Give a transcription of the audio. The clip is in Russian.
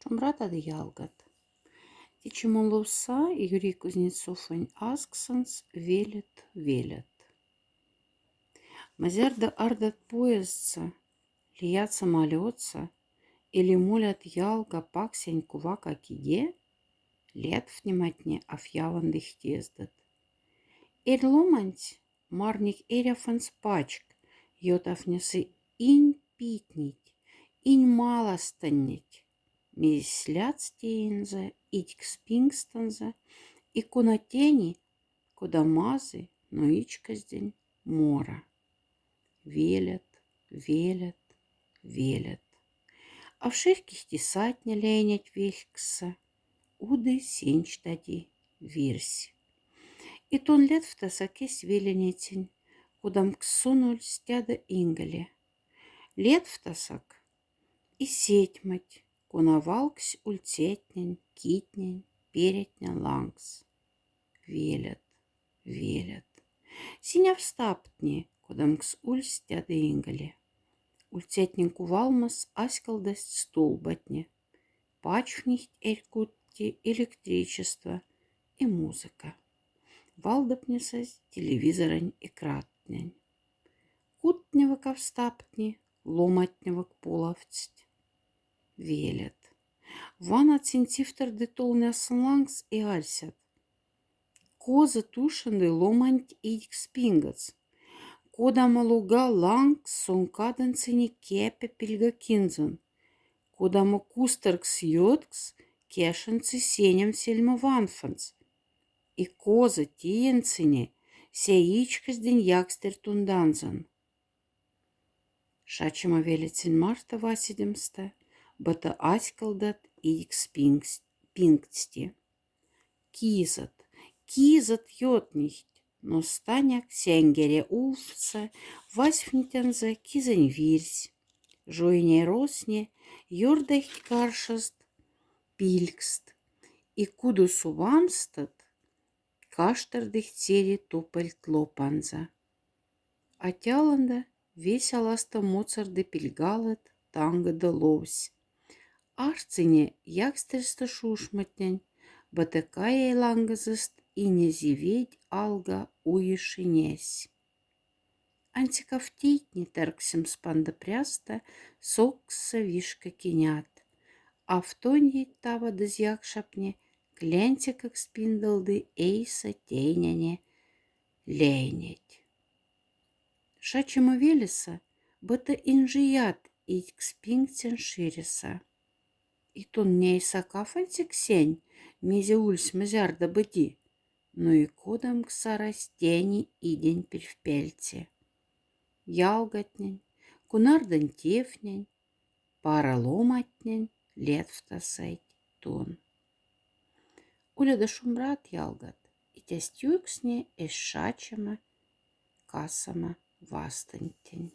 Шумрата ялгат. Тичемолуса Юрий Кузнецовын асксанс велет. Мазерда ардат поездца, лият самолетца, или молят ялга паксень кувака киде, лет внимательне афьявандых тездат. Ломанть марник эряфанс пачк, йотафнесы инь питнить, инь малостаннить. Мисляцтеинзе, итькспингстанзе, и кунатени, куда мазы, но ичказдень мора. Велят. А в ширких тесатня ленять вехкса, уды синчтади вирсь. И тон лет в тасаке свеленетень, кудам ксунуль стяда ингале. Лет в тасак и сетьмать, кунавалкс ульцетнень, китнень, перетня лангс. Велят. Синя встаптни, кудамкс уль стяда ингале. Ульцетнень кувалмас аськалдасть столбатне. Пачвнихть эрькутти электричество и музыка. Валдапнесась телевизорань и кратнень. Кутневака встаптни, ломатневак половцть. Велят. Вана цинтифтер де толнясын лангс и альсят. Коза тушенды ломанть идикс пингац. Кода малуга лангс сонкадан цини кепе пильга кинзан. Кода ма кустеркс йоткс кешенцы сенем сельма ванфанс. И коза тиенцине сеичкас день якстер тунданзан. Шачема велицин марта васидемста, бата аськалдат идикс пингцти. Кизат йотнихт, но станяк сенгере улфца, васьфнитензе кизань вирсь. Жойне росне, йордахт каршаст, пилькст, и куду сувамстат, каштардых цери тупальт лопанза. А тяланда веселаста моцарды пильгалат танго да ловсь. Арцине якстерста шушматнень, батакая лангазаст и не зиветь алга уешинесь. Антикафтитни терксим спанда пряста сокса вишка кинят, а в тонье тава дазьяк шапне клянтикак спиндалды эйса тейняне ленять. Шачема велеса, бата инжият ить кспингтен ширеса. И тон не исакафантик сень, мезе ульс мазярда быди, но и кодам ксарастени идень перевпельте. Ялгатнень, кунардань тефнень, пара ломатнень, лет втасать тон. Уля да шумрат ялгат, и тястюксне эс шачема касама вастантень.